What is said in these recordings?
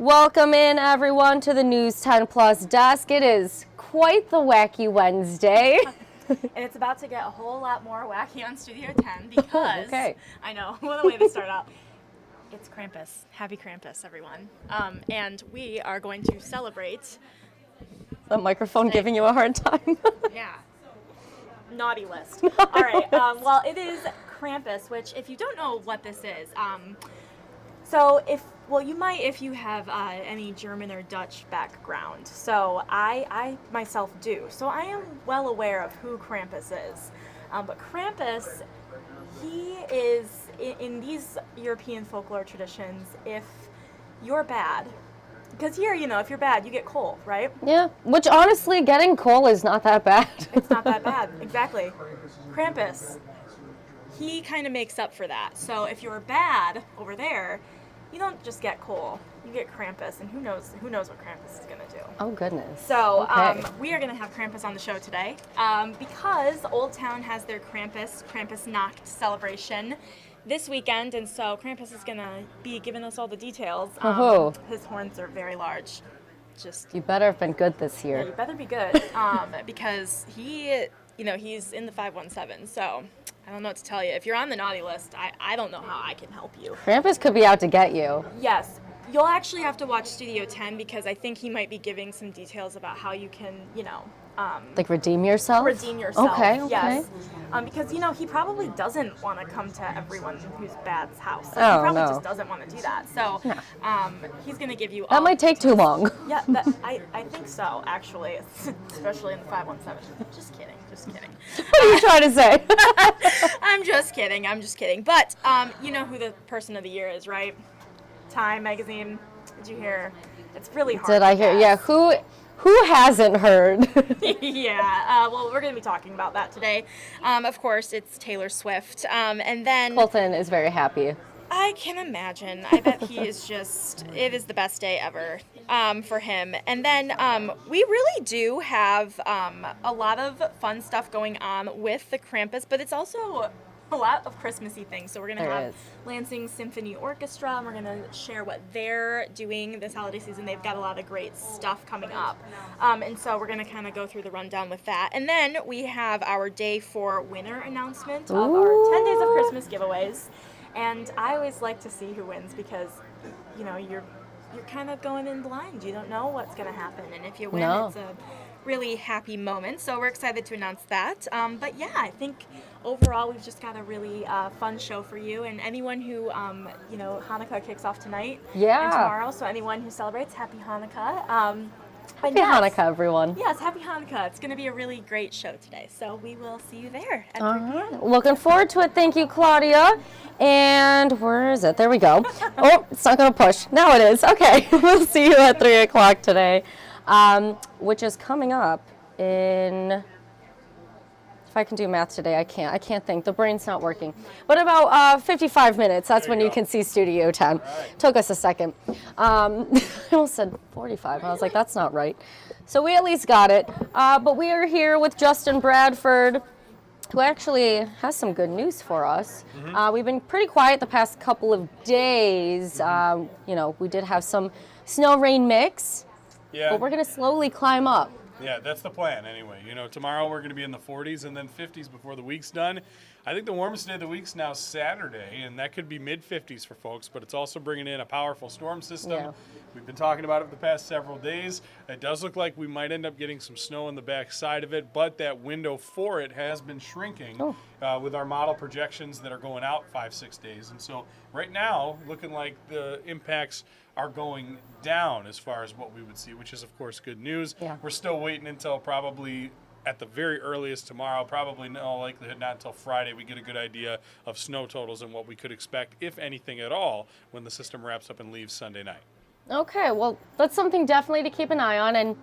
Welcome in, everyone, to the News 10 Plus desk. It is quite the wacky Wednesday. And it's about to get a whole lot more wacky on Studio 10 because, okay. I know, what a way to start out. It's Krampus. Happy Krampus, everyone. And we are going to celebrate. The microphone giving you a hard time. Yeah. Naughty list. All right. Well, it is Krampus, which, if you don't know what this is, you might if you have any German or Dutch background. So I myself do. So I am well aware of who Krampus is. But Krampus, he is, in these European folklore traditions, if you're bad, because here, if you're bad, you get coal, right? Yeah, which honestly, getting coal is not that bad. It's not that bad, exactly. Krampus, he kind of makes up for that. So if you're bad over there, you don't just get coal, you get Krampus, and who knows what Krampus is going to do. Oh, goodness. So okay. We are going to have Krampus on the show today because Old Town has their Krampusnacht celebration this weekend, and so Krampus is going to be giving us all the details. His horns are very large. You better have been good this year. Yeah, you better be good because he's in the 517, so I don't know what to tell you. If you're on the naughty list, I don't know how I can help you. Krampus could be out to get you. Yes. You'll actually have to watch Studio 10 because I think he might be giving some details about how you can, like redeem yourself? Redeem yourself. Okay. Yes. Because, he probably doesn't want to come to everyone who's bad's house. He probably just doesn't want to do that. So he's going to give you all that might take too long. Yeah, I think so, actually, especially in the 517. Just kidding. What are you trying to say? I'm just kidding. But you know who the person of the year is, right? Time magazine. Did you hear? It's really hard. Did I hear? Yeah. Who hasn't heard? Yeah. Well, we're going to be talking about that today. Of course, it's Taylor Swift. And then Colton is very happy. I can imagine. I bet he is it is the best day ever for him. And then we really do have a lot of fun stuff going on with the Krampus, but it's also a lot of Christmassy things. So we're going to have Lansing Symphony Orchestra, and we're going to share what they're doing this holiday season. They've got a lot of great stuff coming up. And so we're going to kind of go through the rundown with that. And then we have our Day 4 winner announcement of our 10 Days of Christmas giveaways. And I always like to see who wins because, you're kind of going in blind. You don't know what's going to happen. And if you win, it's a really happy moment. So we're excited to announce that. But yeah, I think overall we've just got a really fun show for you. And anyone who, Hanukkah kicks off tonight and tomorrow. So anyone who celebrates, happy Hanukkah. Happy Hanukkah, everyone. Yes, happy Hanukkah. It's going to be a really great show today. So we will see you there at 3 p.m. Looking forward to it. Thank you, Claudia. And where is it? There we go. Oh, it's not going to push. Now it is. Okay. We'll see you at 3 o'clock today, which is coming up in... If I can do math today, I can't. I can't think. The brain's not working. But about 55 minutes. That's when you can see Studio 10. Right. Took us a second. I almost said 45. I was like, that's not right. So we at least got it. But we are here with Justin Bradford, who actually has some good news for us. Mm-hmm. We've been pretty quiet the past couple of days. We did have some snow-rain mix. Yeah. But we're going to slowly climb up. Yeah, that's the plan anyway. Tomorrow we're going to be in the 40s and then 50s before the week's done. I think the warmest day of the week's now Saturday, and that could be mid-50s for folks, but it's also bringing in a powerful storm system. Yeah. We've been talking about it the past several days. It does look like we might end up getting some snow on the back side of it, but that window for it has been shrinking with our model projections that are going out 5-6 days. And so right now, looking like the impacts are going down as far as what we would see, which is, of course, good news. Yeah. We're still waiting until probably at the very earliest tomorrow, probably in all likelihood not until Friday, we get a good idea of snow totals and what we could expect, if anything at all, when the system wraps up and leaves Sunday night. Okay, well, that's something definitely to keep an eye on, and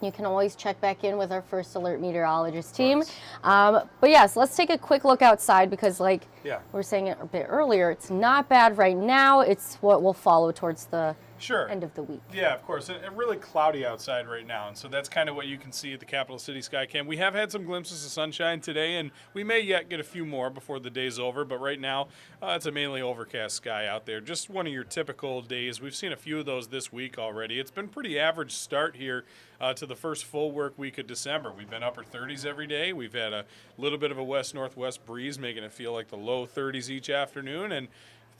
you can always check back in with our first Alert Meteorologist team. But yes, let's take a quick look outside because, we were saying it a bit earlier, it's not bad right now. It's what will follow towards the Sure. end of the week. Yeah, of course. And really cloudy outside right now, and so that's kind of what you can see at the Capital City Skycam. We have had some glimpses of sunshine today, and we may yet get a few more before the day's over, but right now it's a mainly overcast sky out there. Just one of your typical days. We've seen a few of those this week already. It's been pretty average start here to the first full work week of December. We've been upper 30s every day. We've had a little bit of a west-northwest breeze, making it feel like the low 30s each afternoon, and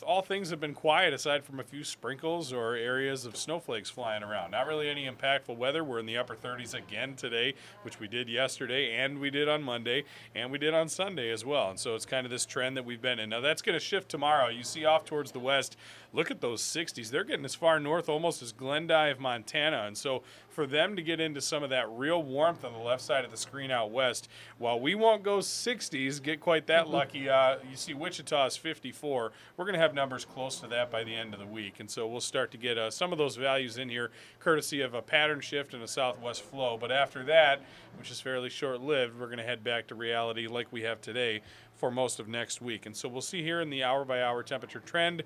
all things have been quiet aside from a few sprinkles or areas of snowflakes flying around. Not really any impactful weather. We're in the upper 30s again today, which we did yesterday, and we did on Monday, and we did on Sunday as well. And so it's kind of this trend that we've been in. Now that's going to shift tomorrow. You see off towards the west, look at those 60s. They're getting as far north almost as Glendive, Montana. And so for them to get into some of that real warmth on the left side of the screen out west, while we won't go 60s, get quite that lucky, you see Wichita is 54. We're going to have numbers close to that by the end of the week. And so we'll start to get some of those values in here, courtesy of a pattern shift and a southwest flow. But after that, which is fairly short-lived, we're going to head back to reality like we have today for most of next week. And so we'll see here in the hour-by-hour temperature trend,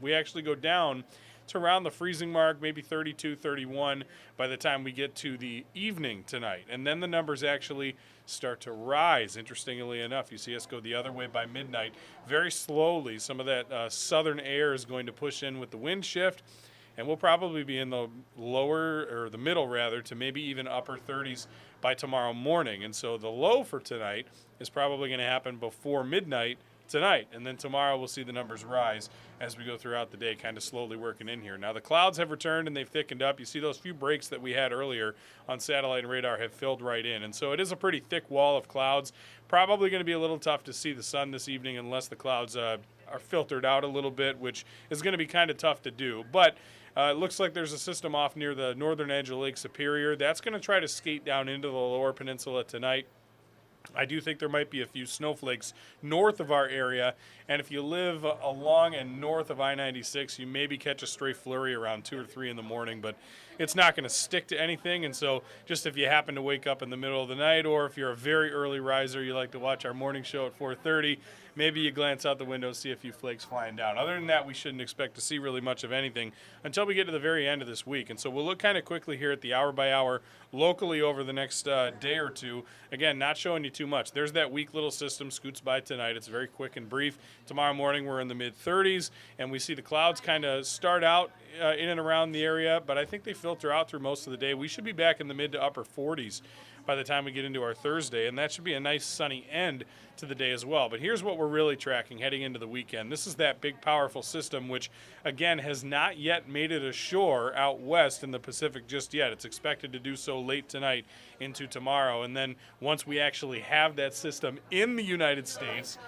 we actually go down to around the freezing mark, maybe 32, 31 by the time we get to the evening tonight. And then the numbers actually start to rise. Interestingly enough, you see us go the other way by midnight. Very slowly, some of that southern air is going to push in with the wind shift, and we'll probably be in the lower, or the middle rather, to maybe even upper 30s by tomorrow morning. And so the low for tonight is probably going to happen before midnight tonight, and then tomorrow we'll see the numbers rise as we go throughout the day, kind of slowly working in here. Now the clouds have returned and they've thickened up. You see those few breaks that we had earlier on satellite and radar have filled right in, and so it is a pretty thick wall of clouds. Probably going to be a little tough to see the sun this evening unless the clouds are filtered out a little bit, which is going to be kind of tough to do. But it looks like there's a system off near the northern edge of Lake Superior that's going to try to skate down into the lower peninsula tonight. I do think there might be a few snowflakes north of our area, and if you live along and north of I-96, you maybe catch a stray flurry around 2 or 3 in the morning, but it's not going to stick to anything. And so just if you happen to wake up in the middle of the night, or if you're a very early riser, you like to watch our morning show at 4:30, maybe you glance out the window, see a few flakes flying down. Other than that, we shouldn't expect to see really much of anything until we get to the very end of this week. And so we'll look kind of quickly here at the hour by hour locally over the next day or two. Again, not showing you too much. There's that weak little system, scoots by tonight. It's very quick and brief. Tomorrow morning we're in the mid-30s, and we see the clouds kind of start out in and around the area, but I think they filter out through most of the day. We should be back in the mid to upper 40s by the time we get into our Thursday, and that should be a nice sunny end to the day as well. But here's what we're really tracking heading into the weekend. This is that big, powerful system, which, again, has not yet made it ashore out west in the Pacific just yet. It's expected to do so late tonight into tomorrow, and then once we actually have that system in the United States,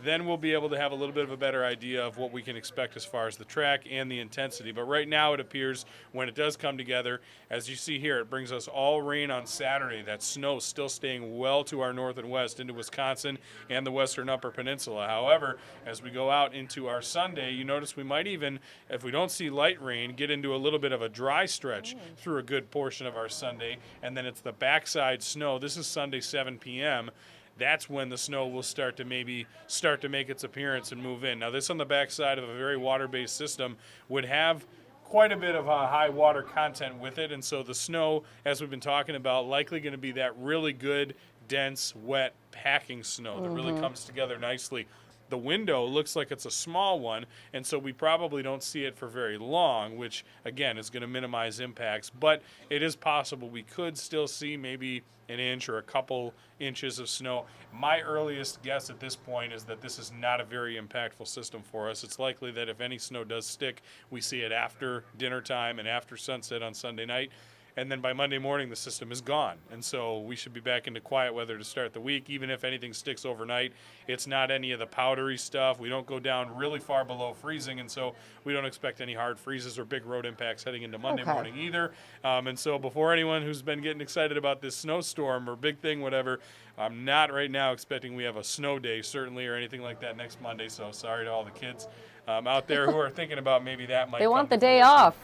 then we'll be able to have a little bit of a better idea of what we can expect as far as the track and the intensity. But right now it appears when it does come together, as you see here, it brings us all rain on Saturday. That snow still staying well to our north and west into Wisconsin and the western upper peninsula. However, as we go out into our Sunday, you notice we might even, if we don't see light rain, get into a little bit of a dry stretch through a good portion of our Sunday. And then it's the backside snow. This is Sunday 7 p.m. That's when the snow will start to make its appearance and move in. Now, this on the backside of a very water-based system would have quite a bit of high water content with it, and so the snow, as we've been talking about, likely going to be that really good, dense, wet, packing snow that really comes together nicely. The window looks like it's a small one, and so we probably don't see it for very long, which, again, is going to minimize impacts. But it is possible we could still see maybe an inch or a couple inches of snow. My earliest guess at this point is that this is not a very impactful system for us. It's likely that if any snow does stick, we see it after dinner time and after sunset on Sunday night. And then by Monday morning, the system is gone. And so we should be back into quiet weather to start the week. Even if anything sticks overnight, it's not any of the powdery stuff. We don't go down really far below freezing, and so we don't expect any hard freezes or big road impacts heading into Monday morning either. And so before anyone who's been getting excited about this snowstorm or big thing, whatever, I'm not right now expecting we have a snow day, certainly, or anything like that next Monday. So sorry to all the kids out there who are thinking about maybe that might They want the come day off.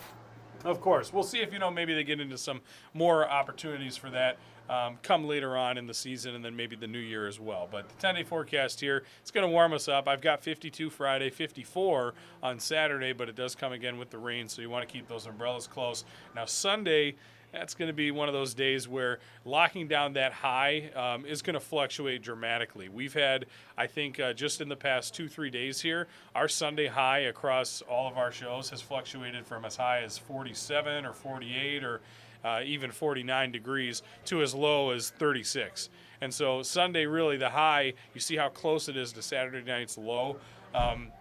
Of course. We'll see if, maybe they get into some more opportunities for that come later on in the season and then maybe the new year as well. But the 10-day forecast here, it's going to warm us up. I've got 52 Friday, 54 on Saturday, but it does come again with the rain, so you want to keep those umbrellas close. Now Sunday, that's going to be one of those days where locking down that high is going to fluctuate dramatically. We've had, I think, just in the past 2-3 days here, our Sunday high across all of our shows has fluctuated from as high as 47 or 48 or even 49 degrees to as low as 36. And so Sunday, really, the high, you see how close it is to Saturday night's low.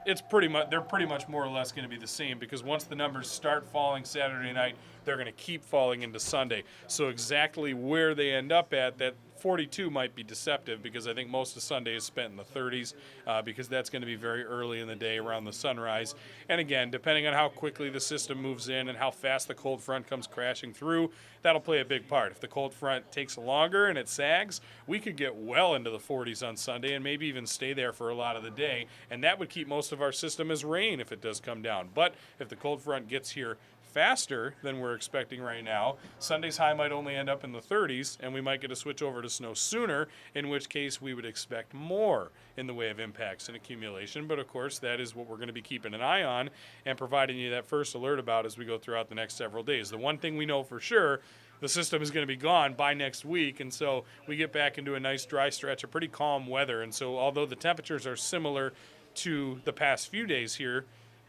It's pretty much, they're pretty much more or less going to be the same, because once the numbers start falling Saturday night, they're going to keep falling into Sunday. So exactly where they end up at, that 42 might be deceptive, because I think most of Sunday is spent in the 30s, because that's going to be very early in the day around the sunrise. And again, depending on how quickly the system moves in and how fast the cold front comes crashing through, that'll play a big part. If the cold front takes longer and it sags, we could get well into the 40s on Sunday and maybe even stay there for a lot of the day, and that would keep most of our system as rain if it does come down. But if the cold front gets here faster than we're expecting right now, Sunday's high might only end up in the 30s, and we might get a switch over to snow sooner, in which case we would expect more in the way of impacts and accumulation. But of course, that is what we're going to be keeping an eye on and providing you that first alert about as we go throughout the next several days. The one thing we know for sure, the system is going to be gone by next week, and so we get back into a nice dry stretch of pretty calm weather. And so although the temperatures are similar to the past few days here,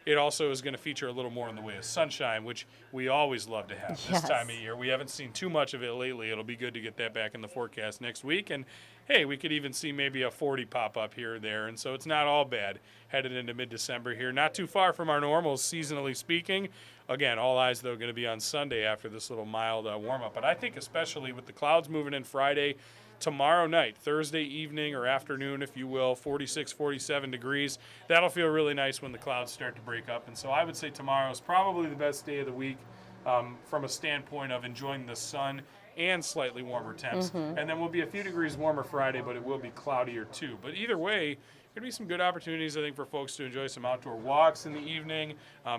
it also is going to feature a little more in the way of sunshine, which we always love to have this time of year. We haven't seen too much of it lately. It'll be good to get that back in the forecast next week. And, hey, we could even see maybe a 40 pop up here or there. And so it's not all bad headed into mid-December here. Not too far from our normals, seasonally speaking. Again, all eyes, though, going to be on Sunday after this little mild warm-up. But I think especially with the clouds moving in Friday, tomorrow night, Thursday evening or afternoon, if you will, 46, 47 degrees. That'll feel really nice when the clouds start to break up. And so I would say tomorrow is probably the best day of the week from a standpoint of enjoying the sun and slightly warmer temps. And then we'll be a few degrees warmer Friday, but it will be cloudier too. But either way, going to be some good opportunities, I think, for folks to enjoy some outdoor walks in the evening.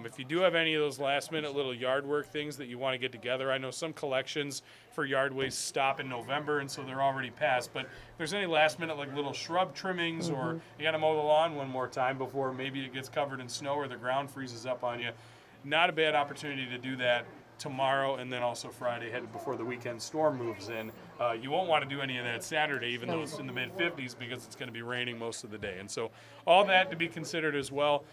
If you do have any of those last-minute little yard work things that you want to get together, I know some collections for yard waste stop in November, and so they're already passed. But if there's any last-minute like little shrub trimmings, or you got to mow the lawn one more time before maybe it gets covered in snow or the ground freezes up on you, not a bad opportunity to do that tomorrow and then also Friday, headed before the weekend storm moves in. You won't want to do any of that Saturday, even though it's in the mid-50s, because it's going to be raining most of the day. And so all that to be considered as well.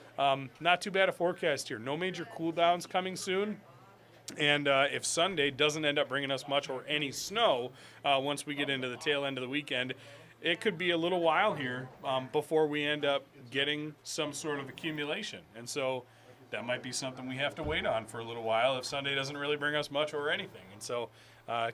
Not too bad a forecast here. No major cool downs coming soon. And if Sunday doesn't end up bringing us much or any snow once we get into the tail end of the weekend, it could be a little while here before we end up getting some sort of accumulation. And so that might be something we have to wait on for a little while if Sunday doesn't really bring us much or anything. And so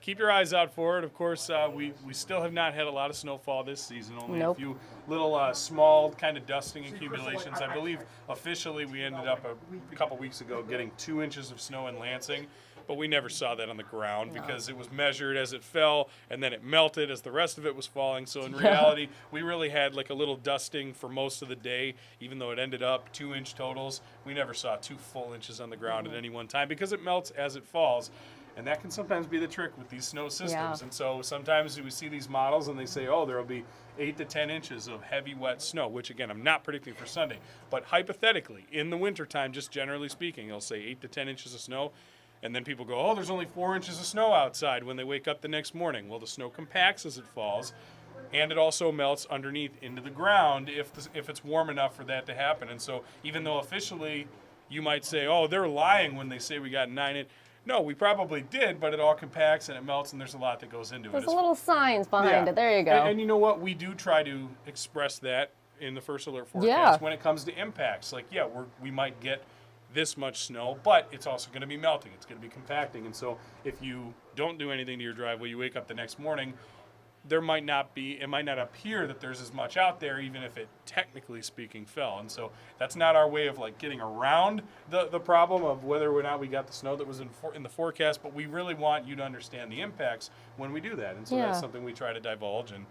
keep your eyes out for it. Of course, we still have not had a lot of snowfall this season, only a few little small kind of dusting accumulations. I believe officially we ended up a couple weeks ago getting 2 inches of snow in Lansing, but we never saw that on the ground because it was measured as it fell, and then it melted as the rest of it was falling. So in reality, we really had like a little dusting for most of the day, even though it ended up 2-inch totals. We never saw 2 full inches on the ground at any one time because it melts as it falls. And that can sometimes be the trick with these snow systems. And so sometimes we see these models and they say, oh, there will be 8 to 10 inches of heavy, wet snow, which, again, I'm not predicting for Sunday. But hypothetically, in the wintertime, just generally speaking, they'll say 8 to 10 inches of snow. And then people go, oh, there's only 4 inches of snow outside when they wake up the next morning. Well, the snow compacts as it falls, and it also melts underneath into the ground if it's warm enough for that to happen. And so even though officially you might say, oh, they're lying when they say we got 9 inches. No, we probably did, but it all compacts and it melts, and there's a lot that goes into it. There's a little science behind it. There you go. And you know what? We do try to express that in the first alert forecast when it comes to impacts. Like, we might get this much snow, but it's also going to be melting. It's going to be compacting. And so if you don't do anything to your driveway, you wake up the next morning, it might not appear that there's as much out there, even if it technically speaking fell. And so that's not our way of like getting around the problem of whether or not we got the snow that was in the forecast, but we really want you to understand the impacts when we do that. And so that's something we try to divulge and,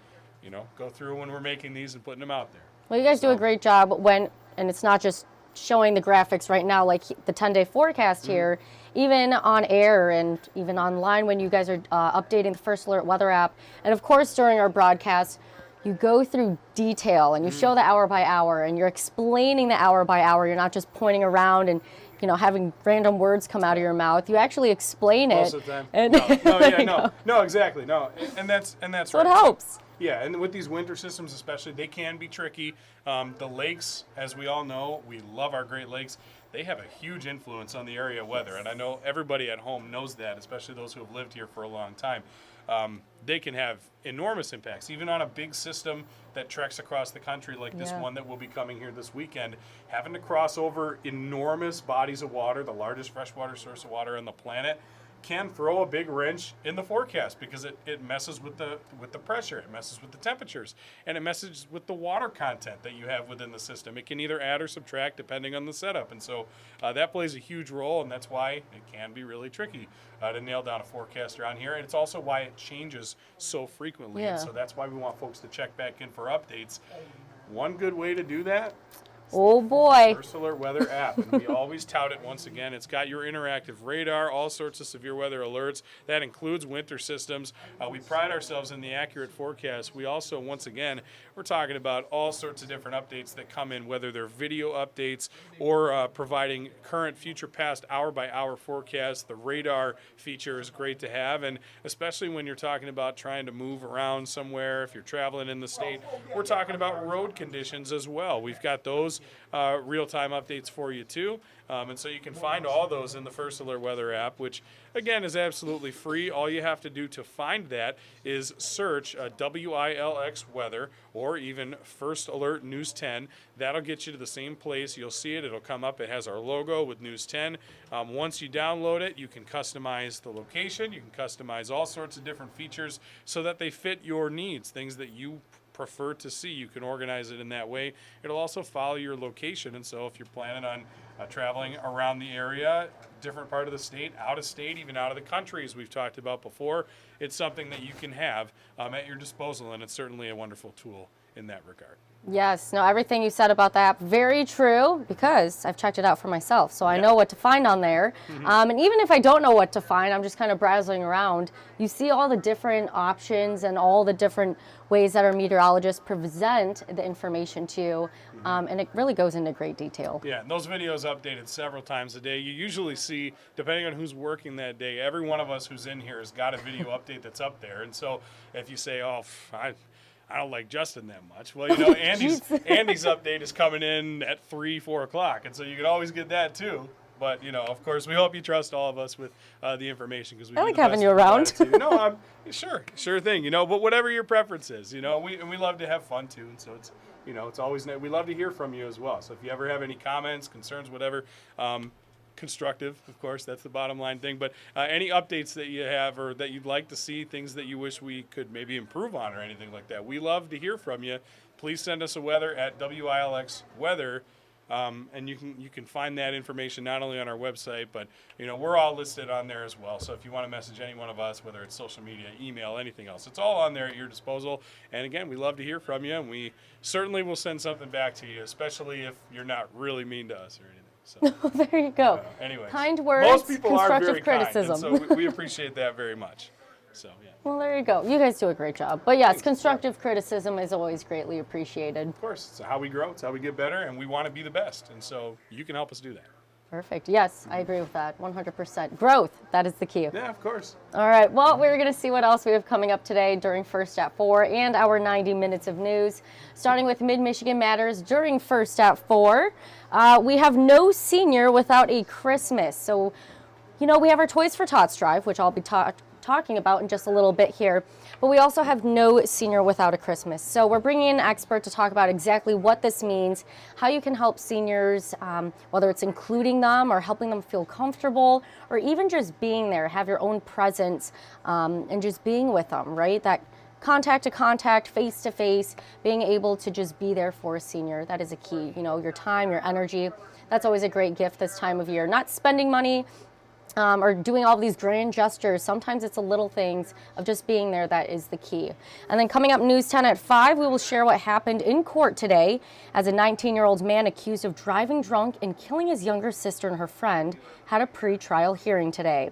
go through when we're making these and putting them out there. Well, you guys do a great job and it's not just showing the graphics right now, like the 10-day forecast here. even on air and even online when you guys are updating the First Alert weather app. And of course, during our broadcast, you go through detail and you show the hour by hour and you're explaining the hour by hour. You're not just pointing around and having random words come out of your mouth. You actually explain it. Most of the time. And No, exactly. No, and that's so right. it helps. Yeah, and with these winter systems especially, they can be tricky. The lakes, as we all know, we love our Great Lakes. They have a huge influence on the area weather, and I know everybody at home knows that, especially those who have lived here for a long time. They can have enormous impacts, even on a big system that treks across the country like this one that will be coming here this weekend. Having to cross over enormous bodies of water, the largest freshwater source of water on the planet, can throw a big wrench in the forecast because it messes with the pressure, it messes with the temperatures, and it messes with the water content that you have within the system. It can either add or subtract depending on the setup, and so that plays a huge role, and that's why it can be really tricky to nail down a forecast around here. And it's also why it changes so frequently, and so that's why we want folks to check back in for updates. One good way to do that, oh boy, First Alert weather app, and we always tout it once again. It's got your interactive radar, all sorts of severe weather alerts. That includes winter systems. We pride ourselves in the accurate forecast. We also, once again, we're talking about all sorts of different updates that come in, whether they're video updates or providing current, future, past, hour-by-hour forecasts. The radar feature is great to have, and especially when you're talking about trying to move around somewhere, if you're traveling in the state. We're talking about road conditions as well. We've got those real-time updates for you too, and so you can find all those in the First Alert weather app, which again is absolutely free. All you have to do to find that is search WILX weather or even First Alert News 10. That'll get you to the same place. You'll see it. It'll come up. It has our logo with News 10. Once you download it, you can customize the location. You can customize all sorts of different features so that they fit your needs, things that you prefer to see. You can organize it in that way. It'll also follow your location, and so if you're planning on traveling around the area, different part of the state, out of state, even out of the country, as we've talked about before, it's something that you can have at your disposal, and it's certainly a wonderful tool in that regard. Yes, no, everything you said about the app, very true, because I've checked it out for myself, so I know what to find on there. And even if I don't know what to find, I'm just kind of browsing around, you see all the different options and all the different ways that our meteorologists present the information to you, and it really goes into great detail. Yeah, and those videos updated several times a day. You usually see, depending on who's working that day, every one of us who's in here has got a video update that's up there, and so if you say, oh, I don't like Justin that much. Well, Andy's update is coming in at 3, 4 o'clock, and so you can always get that too. But of course, we hope you trust all of us with the information because we. I like having you around. No, I'm sure thing. But whatever your preference is, we love to have fun too, and so it's it's always we love to hear from you as well. So if you ever have any comments, concerns, whatever. Constructive, of course, that's the bottom line thing, but any updates that you have or that you'd like to see, things that you wish we could maybe improve on or anything like that, we love to hear from you. Please send us a weather at WILX weather, and you can find that information not only on our website, but we're all listed on there as well. So if you want to message any one of us, whether it's social media, email, anything else, it's all on there at your disposal. And again, we love to hear from you, and we certainly will send something back to you, especially if you're not really mean to us or anything. So, there you go. Anyways, kind words, most people constructive are very criticism. Kind, and so we appreciate that very much. So yeah. Well, there you go. You guys do a great job. But yes, constructive criticism is always greatly appreciated. Of course, it's how we grow. It's how we get better, and we want to be the best. And so you can help us do that. Perfect. Yes, I agree with that. 100%. Growth, that is the key. Yeah, of course. All right. Well, we're going to see what else we have coming up today during First at 4 and our 90 minutes of news. Starting with Mid-Michigan Matters during First at 4. We have no senior without a Christmas. So, we have our Toys for Tots drive, which I'll be talking about in just a little bit here, but we also have no senior without a Christmas. So we're bringing in an expert to talk about exactly what this means, how you can help seniors, whether it's including them or helping them feel comfortable, or even just being there, have your own presence, and just being with them, right? That contact to contact, face to face, being able to just be there for a senior, that is a key. Your time, your energy, that's always a great gift this time of year. Not spending money, or doing all these grand gestures. Sometimes it's the little things of just being there that is the key. And then coming up News 10 at 5, we will share what happened in court today as a 19-year-old man accused of driving drunk and killing his younger sister and her friend had a pre-trial hearing today.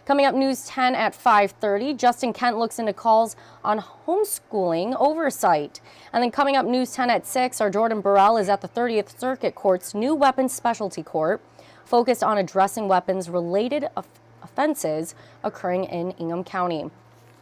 Coming up News 10 at 5:30, Justin Kent looks into calls on homeschooling oversight. And then coming up News 10 at 6, our Jordan Burrell is at the 30th Circuit Court's new weapons specialty court, focused on addressing weapons-related offenses occurring in Ingham County.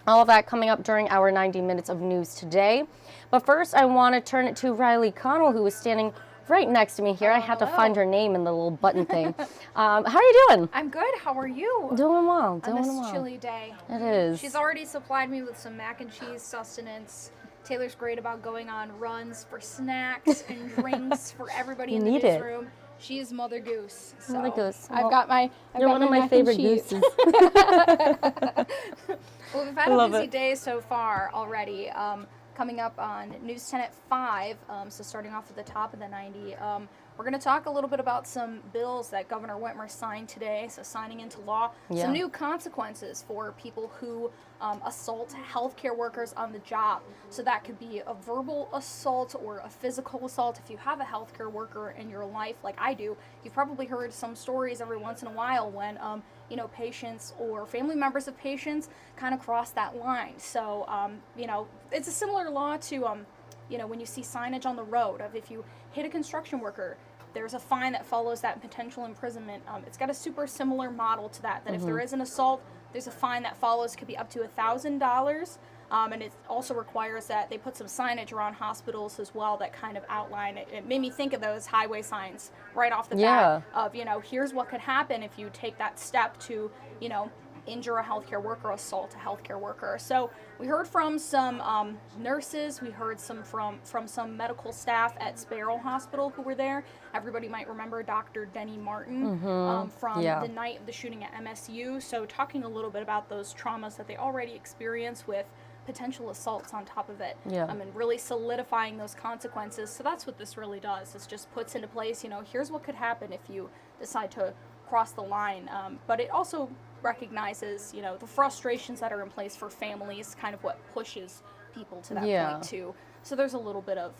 All of that coming up during our 90 minutes of news today. But first, I want to turn it to Riley Connell, who is standing right next to me here. I had to find her name in the little button thing. How are you doing? I'm good. How are you? Doing well. On this chilly day. It is. She's already supplied me with some mac and cheese sustenance. Taylor's great about going on runs for snacks and drinks for everybody in the newsroom. She is Mother Goose. So Mother Goose. I've got my. You're one of my favorite gooses. Well, we've had a busy day so far already. Coming up on News 10 at 5, so starting off at the top of the 90, we're going to talk a little bit about some bills that Governor Whitmer signed today, so signing into law, some new consequences for people who assault healthcare workers on the job. So that could be a verbal assault or a physical assault. If you have a healthcare worker in your life, like I do, you've probably heard some stories every once in a while when patients or family members of patients kind of cross that line. So, it's a similar law to, when you see signage on the road of if you hit a construction worker, there's a fine that follows that potential imprisonment. It's got a super similar model to that if there is an assault, there's a fine that follows, could be up to $1,000. And it also requires that they put some signage around hospitals as well that kind of outline it. It made me think of those highway signs right off the bat of, here's what could happen if you take that step to, injure a healthcare worker, assault a healthcare worker. So we heard from some nurses, we heard from some medical staff at Sparrow Hospital who were there. Everybody might remember Dr. Denny Martin from the night of the shooting at MSU. So talking a little bit about those traumas that they already experienced with potential assaults on top of it, and really solidifying those consequences. So that's what this really does. This just puts into place, here's what could happen if you decide to cross the line. But it also recognizes, the frustrations that are in place for families, kind of what pushes people to that point too. So there's a little bit of,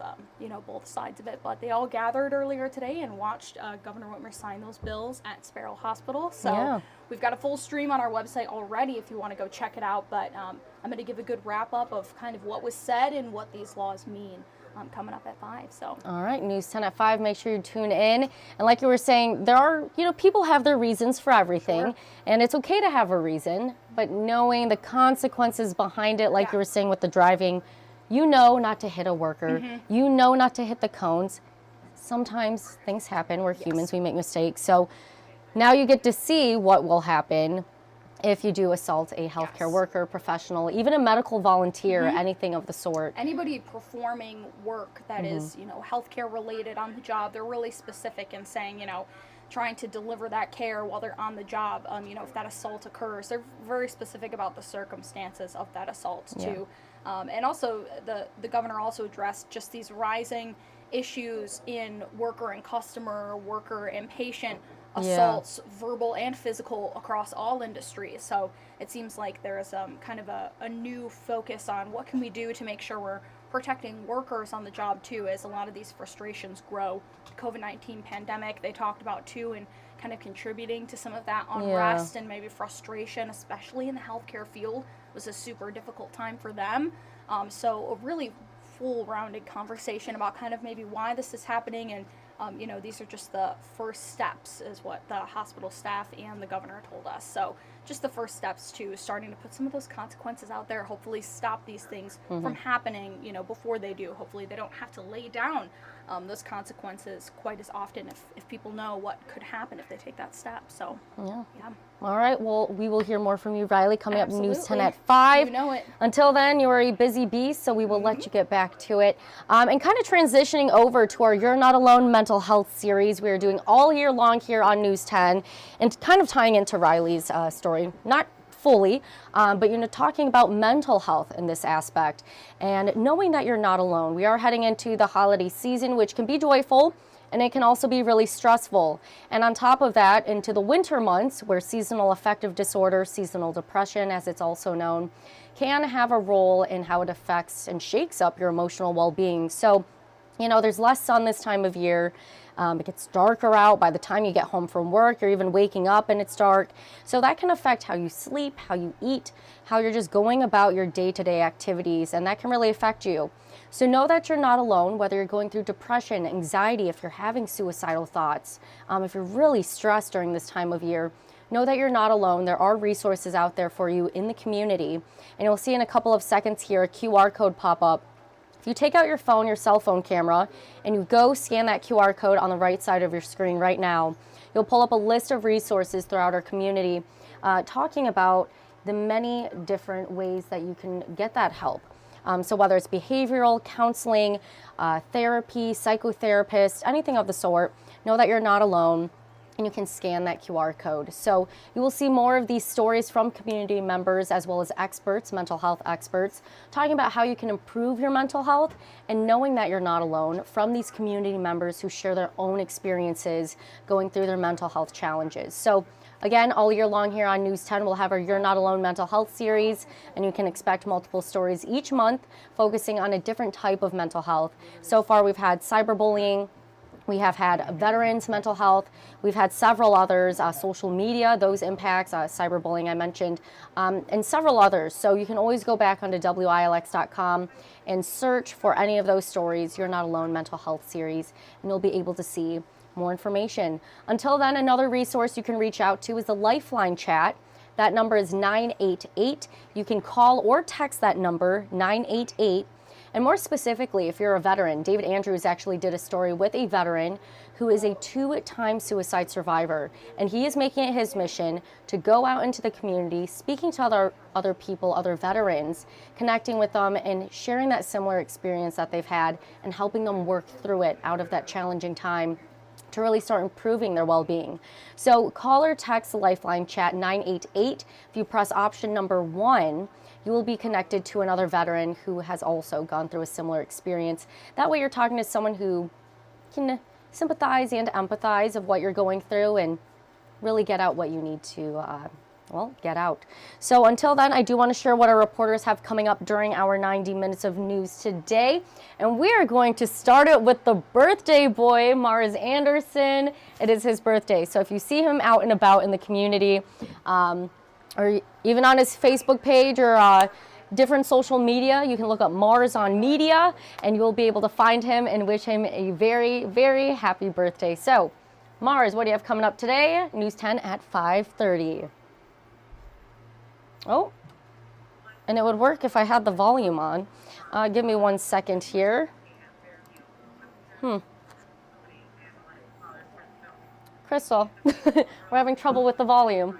both sides of it. But they all gathered earlier today and watched Governor Whitmer sign those bills at Sparrow Hospital. So we've got a full stream on our website already if you want to go check it out. But I'm going to give a good wrap up of kind of what was said and what these laws mean. Coming up at 5. So all right, News 10 at 5, make sure you tune in. And like you were saying, there are, people have their reasons for everything, and it's okay to have a reason, but knowing the consequences behind it, like you were saying with the driving, not to hit a worker, not to hit the cones. Sometimes things happen, we're humans, we make mistakes. So now you get to see what will happen if you do assault a healthcare worker, professional, even a medical volunteer, anything of the sort. Anybody performing work that is, healthcare related on the job, they're really specific in saying, trying to deliver that care while they're on the job. If that assault occurs, they're very specific about the circumstances of that assault too. And also the governor also addressed just these rising issues in worker and customer, worker and patient assaults, verbal and physical, across all industries. So it seems like there is kind of a new focus on what can we do to make sure we're protecting workers on the job too, as a lot of these frustrations grow. The COVID-19 pandemic, they talked about too, and kind of contributing to some of that unrest and maybe frustration, especially in the healthcare field, was a super difficult time for them. So a really full-rounded conversation about kind of maybe why this is happening, and these are just the first steps, is what the hospital staff and the governor told us. So just the first steps to starting to put some of those consequences out there, hopefully stop these things from happening, before they do. Hopefully they don't have to lay down those consequences quite as often if people know what could happen if they take that step. So, All right, well, we will hear more from you, Riley, coming up News 10 at 5. You know it. Until then, you are a busy beast, so we will let you get back to it. And kind of transitioning over to our You're Not Alone mental health series we are doing all year long here on News 10, and kind of tying into Riley's story, not fully, but talking about mental health in this aspect and knowing that you're not alone. We are heading into the holiday season, which can be joyful, And it can also be really stressful. And on top of that, into the winter months, where seasonal affective disorder, seasonal depression, as it's also known, can have a role in how it affects and shakes up your emotional well-being. So, you know, there's less sun this time of year. It gets darker out by the time you get home from work. You're even waking up and it's dark. So that can affect how you sleep, how you eat, how you're just going about your day-to-day activities, and that can really affect you. So know that you're not alone, whether you're going through depression, anxiety, if you're having suicidal thoughts, if you're really stressed during this time of year. Know that you're not alone. There are resources out there for you in the community. And you'll see in a couple of seconds here a QR code pop up. If you take out your phone, your cell phone camera, and you go scan that QR code on the right side of your screen right now, you'll pull up a list of resources throughout our community talking about the many different ways that you can get that help. So whether it's behavioral, counseling, therapy, psychotherapist, anything of the sort, know that you're not alone. And you can scan that QR code. So you will see more of these stories from community members as well as experts, mental health experts, talking about how you can improve your mental health and knowing that you're not alone from these community members who share their own experiences going through their mental health challenges. So again, all year long here on News 10, we'll have our You're Not Alone mental health series, and you can expect multiple stories each month focusing on a different type of mental health. So far, we've had cyberbullying, we have had veterans' mental health. We've had several others, social media, those impacts, cyberbullying I mentioned, and several others. So you can always go back onto WILX.com and search for any of those stories, You're Not Alone mental health series, and you'll be able to see more information. Until then, another resource you can reach out to is the Lifeline chat. That number is 988. You can call or text that number, 988. And more specifically, if you're a veteran, David Andrews actually did a story with a veteran who is a 2-time suicide survivor. And he is making it his mission to go out into the community, speaking to other people, other veterans, connecting with them and sharing that similar experience that they've had and helping them work through it out of that challenging time to really start improving their well-being. So call or text the Lifeline chat 988. If you press option number 1, you will be connected to another veteran who has also gone through a similar experience. That way you're talking to someone who can sympathize and empathize of what you're going through and really get out what you need to, get out. So until then, I do want to share what our reporters have coming up during our 90 minutes of news today. And we are going to start it with the birthday boy, Mars Anderson. It is his birthday. So if you see him out and about in the community, or even on his Facebook page or different social media, you can look up Mars on media and you'll be able to find him and wish him a very, very happy birthday. So Mars, what do you have coming up today? News 10 at 5:30. Oh, and it would work if I had the volume on. Give me 1 second here. Crystal, we're having trouble with the volume.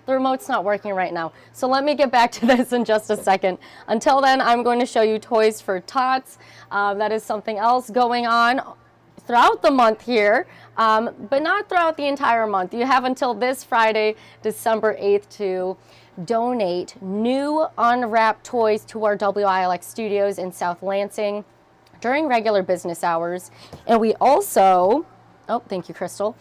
The remote's not working right now. So let me get back to this in just a second. Until then, I'm going to show you Toys for Tots. That is something else going on throughout the month here, but not throughout the entire month. You have until this Friday, December 8th, to donate new unwrapped toys to our WILX studios in South Lansing during regular business hours. And we also, thank you, Crystal.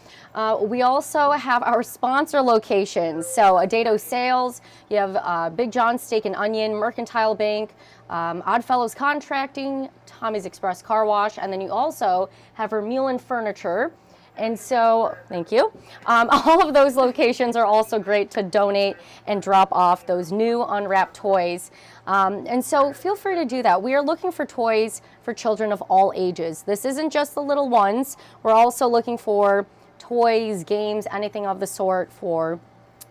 We also have our sponsor locations. So Adato Sales, you have Big John's Steak and Onion, Mercantile Bank, Oddfellows Contracting, Tommy's Express Car Wash, and then you also have Vermeulen Furniture. And so, thank you. All of those locations are also great to donate and drop off those new unwrapped toys. And so feel free to do that. We are looking for toys for children of all ages. This isn't just the little ones. We're also looking for toys, games, anything of the sort for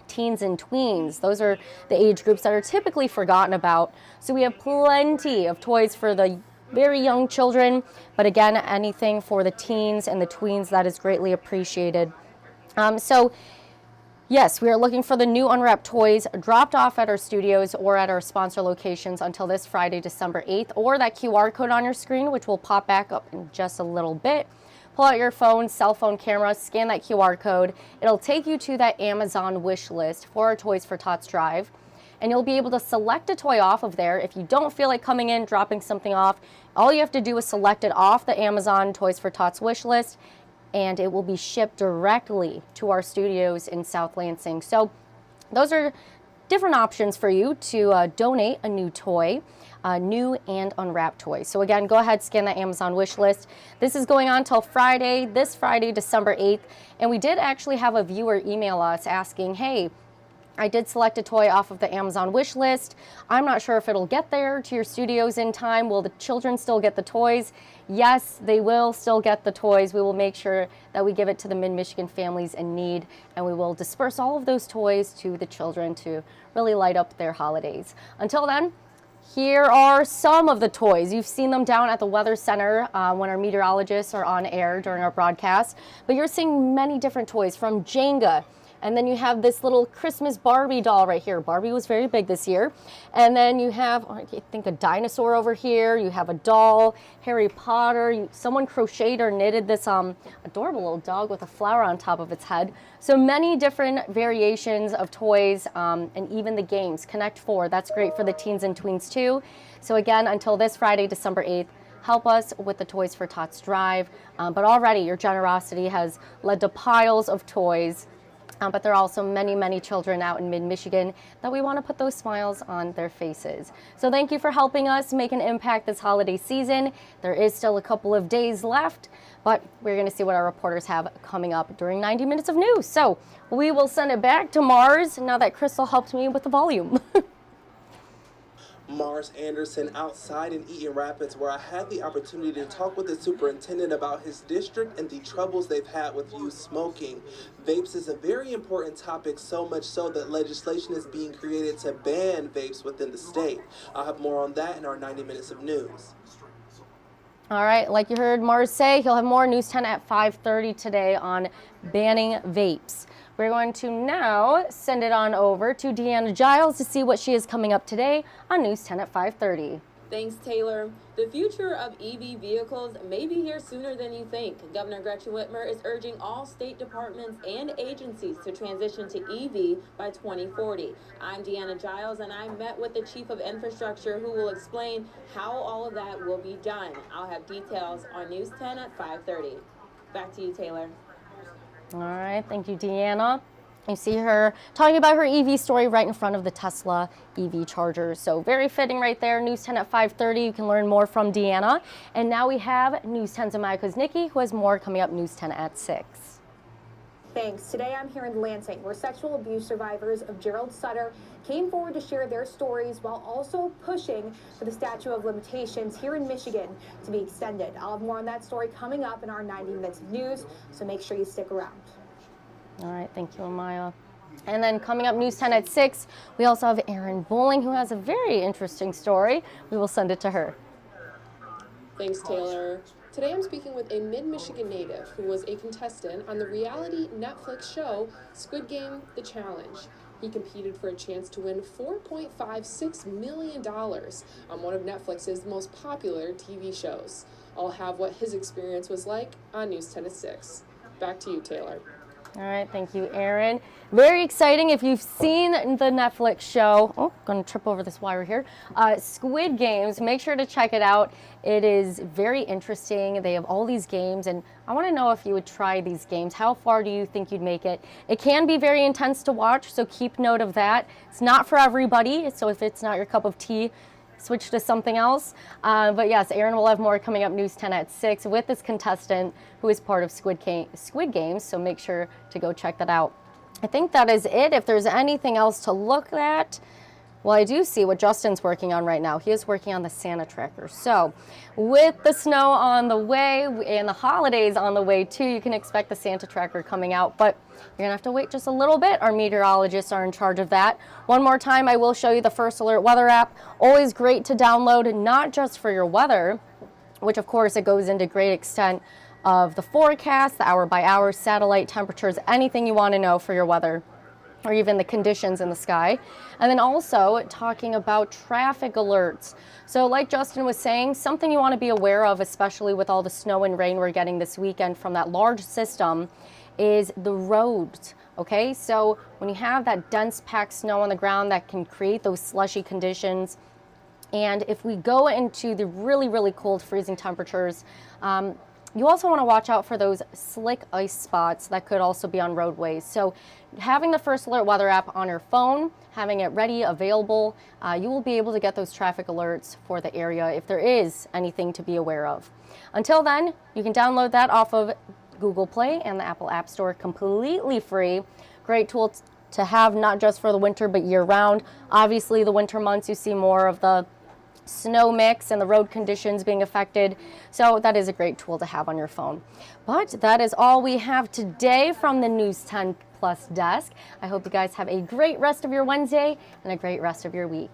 teens and tweens. Those are the age groups that are typically forgotten about. So we have plenty of toys for the very young children, but again, anything for the teens and the tweens, that is greatly appreciated. So yes, we are looking for the new unwrapped toys dropped off at our studios or at our sponsor locations until this Friday, December 8th, or that QR code on your screen, which will pop back up in just a little bit. Pull out your phone, cell phone camera, scan that QR code. It'll take you to that Amazon wish list for our Toys for Tots drive. and you'll be able to select a toy off of there. If you don't feel like coming in, dropping something off, all you have to do is select it off the Amazon Toys for Tots wish list, and it will be shipped directly to our studios in South Lansing. So those are different options for you to donate a new toy, new and unwrapped toys. So again, go ahead, scan that Amazon wish list. This is going on till Friday, this Friday, December 8th. And we did actually have a viewer email us asking, hey, I did select a toy off of the Amazon wish list. I'm not sure if it'll get there to your studios in time. Will the children still get the toys? Yes, they will still get the toys. We will make sure that we give it to the Mid-Michigan families in need, and we will disperse all of those toys to the children to really light up their holidays. Until then, here are some of the toys. You've seen them down at the Weather Center when our meteorologists are on air during our broadcast, but you're seeing many different toys from Jenga. And then you have this little Christmas Barbie doll right here. Barbie was very big this year. And then you have, I think, a dinosaur over here. You have a doll, Harry Potter. Someone crocheted or knitted this adorable little dog with a flower on top of its head. So many different variations of toys, and even the games. Connect 4, that's great for the teens and tweens too. So again, until this Friday, December 8th, help us with the Toys for Tots drive. But already your generosity has led to piles of toys. But there are also many, many children out in mid-Michigan that we want to put those smiles on their faces. So thank you for helping us make an impact this holiday season. There is still a couple of days left, but we're going to see what our reporters have coming up during 90 minutes of news. So we will send it back to Mars now that Crystal helped me with the volume. Mars Anderson outside in Eaton Rapids, where I had the opportunity to talk with the superintendent about his district and the troubles they've had with youth smoking. Vapes is a very important topic, so much so that legislation is being created to ban vapes within the state. I'll have more on that in our 90 minutes of news. All right, like you heard Mars say, he'll have more News 10 at 5:30 today on banning vapes. We're going to now send it on over to Deanna Giles to see what she is coming up today on News 10 at 5:30. Thanks, Taylor. The future of EV vehicles may be here sooner than you think. Governor Gretchen Whitmer is urging all state departments and agencies to transition to EV by 2040. I'm Deanna Giles, and I met with the Chief of Infrastructure, who will explain how all of that will be done. I'll have details on News 10 at 5:30. Back to you, Taylor. All right, thank you, Deanna. You see her talking about her EV story right in front of the Tesla EV charger. So very fitting right there. News 10 at 5:30. You can learn more from Deanna. And now we have News 10's Amaya Kuznicki, who has more coming up News 10 at 6. Thanks. Today I'm here in Lansing, where sexual abuse survivors of Gerald Sutter came forward to share their stories while also pushing for the statute of limitations here in Michigan to be extended. I'll have more on that story coming up in our 90 minutes of news, so make sure you stick around. All right, thank you, Amaya. And then coming up News 10 at 6, we also have Erin Bowling, who has a very interesting story. We will send it to her. Thanks, Taylor. Today I'm speaking with a mid-Michigan native who was a contestant on the reality Netflix show Squid Game: The Challenge. He competed for a chance to win $4.56 million on one of Netflix's most popular TV shows. I'll have what his experience was like on News 10 at 6. Back to you, Taylor. All right, thank you, Erin. Very exciting. If you've seen the Netflix show, going to trip over this wire here, Squid Games, make sure to check it out. It is very interesting. They have all these games, and I want to know if you would try these games. How far do you think you'd make it? It can be very intense to watch, so keep note of that. It's not for everybody, so if it's not your cup of tea, switch to something else. But yes, Erin will have more coming up News 10 at 6 with this contestant who is part of Squid Games, so make sure to go check that out. I think that is it. If there's anything else to look at, well, I do see what Justin's working on right now. He is working on the Santa tracker. So with the snow on the way and the holidays on the way too, you can expect the Santa tracker coming out, but you're gonna have to wait just a little bit. Our meteorologists are in charge of that. One more time, I will show you the First Alert weather app. Always great to download, not just for your weather, which of course it goes into great extent of the forecast, the hour by hour, satellite temperatures, anything you want to know for your weather, or even the conditions in the sky. And then also talking about traffic alerts. So like Justin was saying, something you want to be aware of, especially with all the snow and rain we're getting this weekend from that large system, is the roads. Okay, so when you have that dense packed snow on the ground, that can create those slushy conditions. And if we go into the really, really cold freezing temperatures, you also want to watch out for those slick ice spots that could also be on roadways. So having the First Alert weather app on your phone, having it ready, available, you will be able to get those traffic alerts for the area if there is anything to be aware of. Until then, you can download that off of Google Play and the Apple App Store completely free. Great tool to have, not just for the winter, but year round. Obviously, the winter months, you see more of the snow mix and the road conditions being affected. So that is a great tool to have on your phone. But that is all we have today from the News 10 Plus desk. I hope you guys have a great rest of your Wednesday and a great rest of your week.